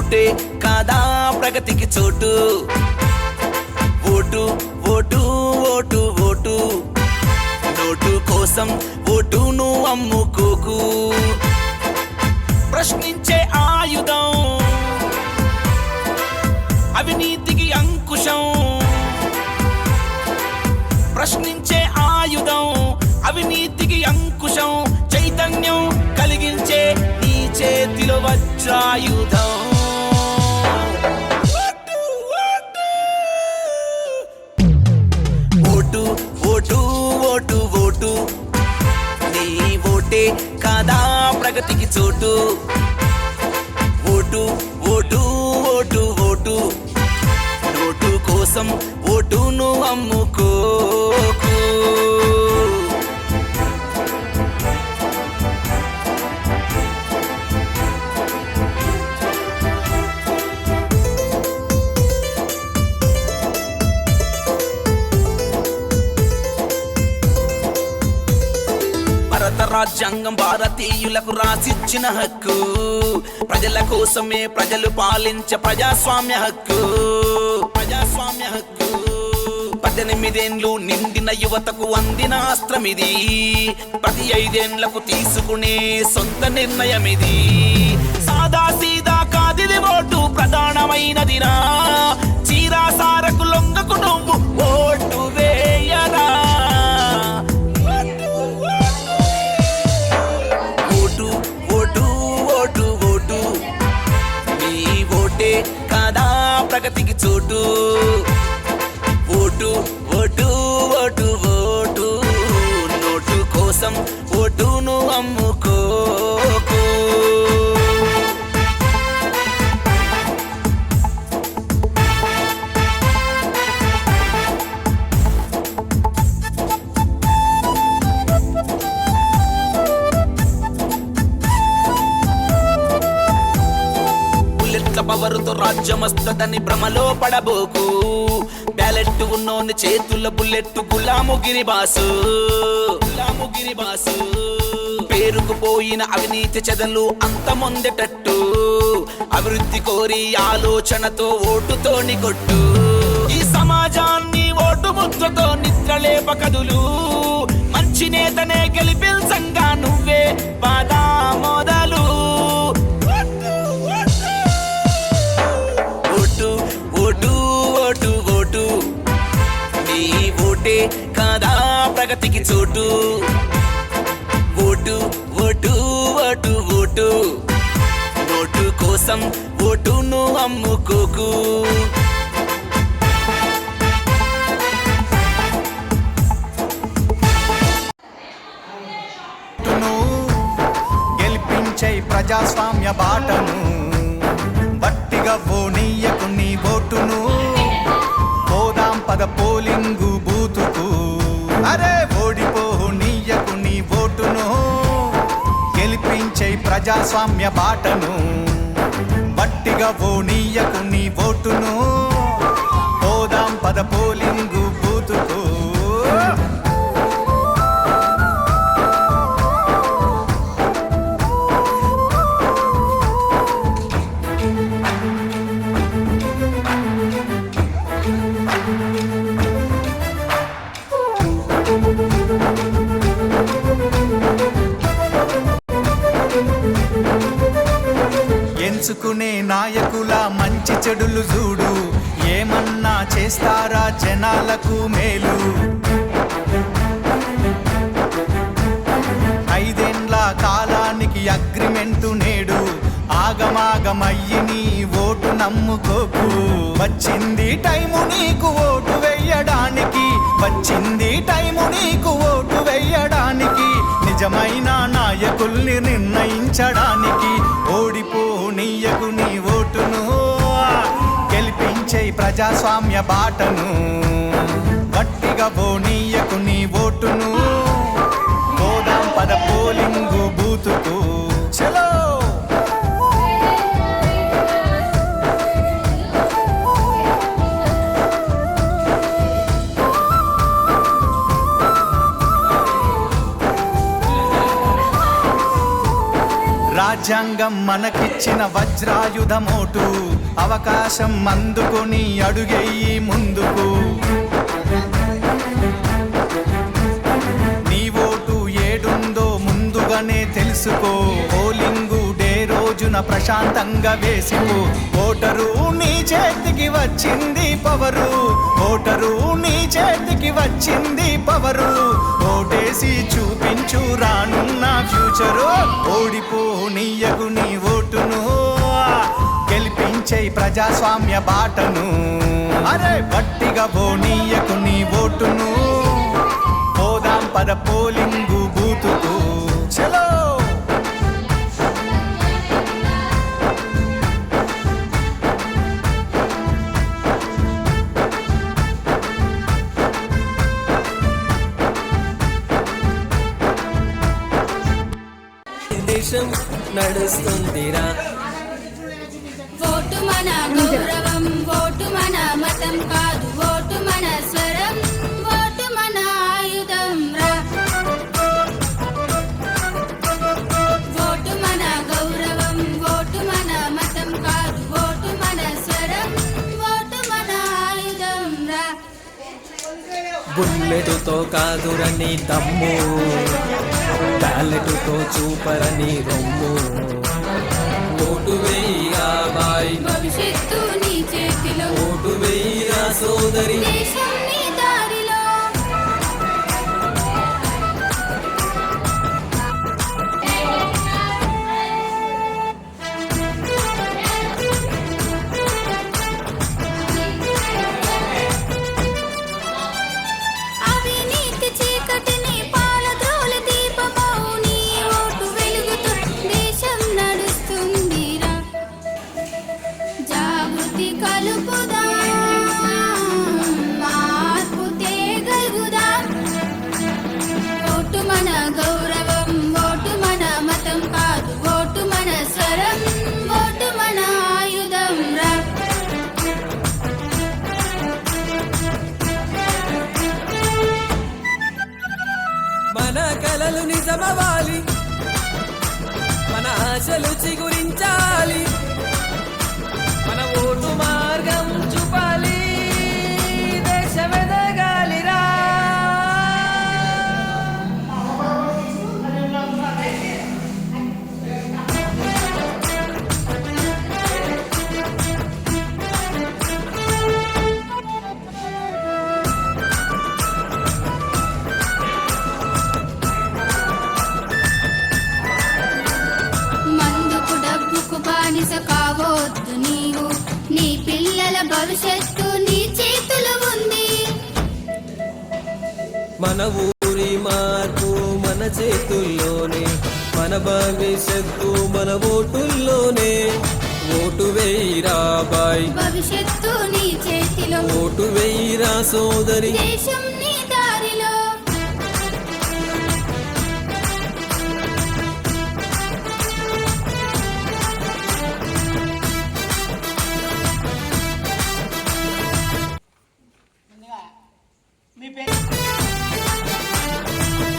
ఓటే కాదా ప్రగతికి చోటు. Vote vote vote vote note కోసం ఓటును అమ్ముకోకు. ప్రశ్నించే ఆయుధం అవినీతికి అంకుశం. ప్రశ్నించే ఆయుధం అవినీతికి అంకుశం. చైతన్యం కలిగించే నీ చేతిలో వజ్రాయుధం. ఓటు ఓటు ఓటు ఓటు నీ ఓటే కాదా ప్రగతికి చోటు. Vote vote vote vote note కోసం ఓటును అమ్ముకోకు. భారత రాజ్యాంగం భారతీయులకు రాసిచ్చిన హక్కు. ప్రజల కోసమే ప్రజలు పాలించే ప్రజాస్వామ్య హక్కు. ప్రజాస్వామ్య హక్కు 18 ఏండ్లు నిండిన యువతకు అందిన అస్త్రమిది. ప్రతి 5 ఏండ్లకు తీసుకునే సొంత నిర్ణయమిది. సాదా సీదా కాదిది ఓటు ప్రధానమైనదినా. చీరాసారకు లొంగకు నువ్వు ఓటు వేయరా. ఓటు ఓటు ఓటు ఓటు నీ ఓటే కాదా ప్రగతికి చోటు. Vote vote vote vote note కోసం ఓటును అమ్ముకోకు. బుల్లెట్ల పవరుతో రాజ్యమస్తదని భ్రమలో పడబోకు. బ్యాలెట్ ఉన్నోని చేతుల బుల్లెట్ గులాముగిరి బాసు. గులాముగిరి బాసు పేరుకుపోయిన అవినీతి చెదలు అంతమొందేటట్టు. అభివృద్ధి కోరి ఆలోచనతో ఓటుతోని కొట్టు. ఈ సమాజాన్ని ఓటు ముద్రతో నిద్రలేప కదులు. మంచి నేతనే గెలిపించంగా నువ్వే బాధా మొదలు. ఓటు ఓటు ఓటు ఓటు నీ ఓటే కాదా ప్రగతికి చోటు. Vote vote vote vote note కోసం ఓటును అమ్ముకోకు. గెలిపించే ప్రజాస్వామ్య బాటను బట్టిగా ఓనీయకు నీ ఓటును. పోదాం పద పోలింగు బూతుకు. అరే ఓడిపోనీయకు నీ ఓటును. గెలిపించే ప్రజాస్వామ్య బాటను బట్టిగా ఓనీయకు నీ ఓటును. పోదాం పద పోలింగు బూతుకు. ఎంచుకునే నాయకుల మంచి చెడులు చూడు. ఏమన్నా చేస్తారా జనాలకు మేలు. 5 ఏండ్ల కాలానికి అగ్రిమెంటు నేడు. ఆగమాగమయ్యి నీ ఓటు నమ్ముకోకు. వచ్చింది టైము నీకు ఓటు వెయ్యడానికి. వచ్చింది టైము నీకు ఓటు వెయ్యడానికి. నిజమైన నాయకుల్ని నిర్ణయించడానికి. ఓడిపోనీయకు నీ ఓటును. గెలిపించే ప్రజాస్వామ్య బాటను గట్టిగా పోనీయకు నీ ఓటును. పోదాం పద పోలింగు బూతుకు. చలో రాజ్యాంగం మనకిచ్చిన వజ్రాయుధమోటు అవకాశం అందుకొని అడుగెయ్యి ముందుకు నీ ఓటు ఏడుందో ముందుగానే తెలుసుకో పోలింగు డే రోజున ప్రశాంతంగా వేసిపో ఓటరు నీ చేతికి వచ్చింది పవరు ఓటరు నీ చేతికి వచ్చింది పవరు ఓటేసి చూపించు రానున్న ఫ్యూచరు ఓడిపోనీయకు నీ ఓటును గెలిపించే ప్రజాస్వామ్య బాటను అరే గట్టిగా పోనీయకు నీ ఓటును పోదాం పద పోలింగు బూతుకు చలో దేశం నడుస్తుందిరా ఓటు మన గౌరవం ఓటు మన మతం కాదు ఓటు మన స్వరం ఓటు మన ఆయుధం రా ఓటు మన గౌరవం ఓటు మన మతం కాదు ఓటు మన స్వరం ఓటు మన ఆయుధం రా బుల్లెటుతో కాదురని దమ్ము బ్యాలెటుతో చూపరని రొమ్ము ఓటు వేయిరా బాయ్ భవిష్యత్తు నీ చేతిలో ఓటు వేయిరా సోదరి దేశం నీ దారిలో అవినీతి చీకటిని పాలద్రోలి దీపమవు నీ ఓటు వెలుగుతూ దేశం నడుస్తుందిరా జాగృతి కలుపుదా మార్పు తేగలుగుదా ఓటు మన గౌరవం ఓటు మన మతం కాదు ఓటు మన స్వరం ఓటు మన ఆయుధం రా మన కలలు నిజమవాలి మన ఆశలు చిగురించాలి మన ఓటు మార్గం చూపాలి దేశమెదగాలిరా మందుకు డబ్బుకు బానిస కావద్దు నీవు నీ పిల్లల భవిష్యత్తు నీ చేతులు ఉంది మన ఊరి మార్పు మన చేతుల్లోనే మన భవిష్యత్తు మన ఓటుల్లోనే ఓటు వేయిరా బాయ్ భవిష్యత్తు నీ చేతిలో ఓటు వేయిరా సోదరి దేశం నీ దారిలో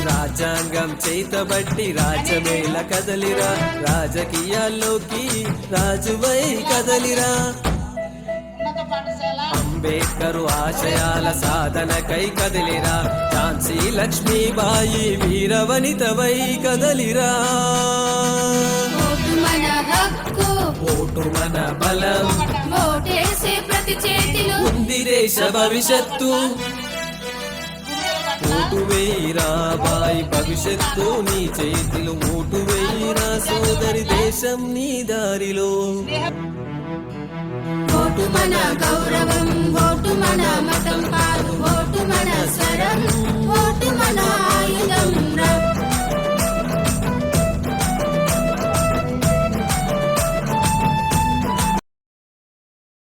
రాజ్యాంగం చేతబట్టి రాజ్యమేల కదలిరా రాజకీయాల్లోకి రాజువై కదలిరా అంబేద్కరు ఆశయాల సాధనకై కదిలిరా ఝాన్సీ లక్ష్మీబాయి వీరవనితవై కదలిరా ఓటు మన హక్కు ఓటు మన బలం ఓటేసే ప్రతి చేతిలో ఉంది దేశ భవిష్యత్తు ఓటు వేయిరా బాయ్ భవిష్యత్తు నీ చేతిలో ఓటు వేయిరా సోదరి దేశం నీ దారిలో ఓటు మన గౌరవం ఓటు మన మతం కాదు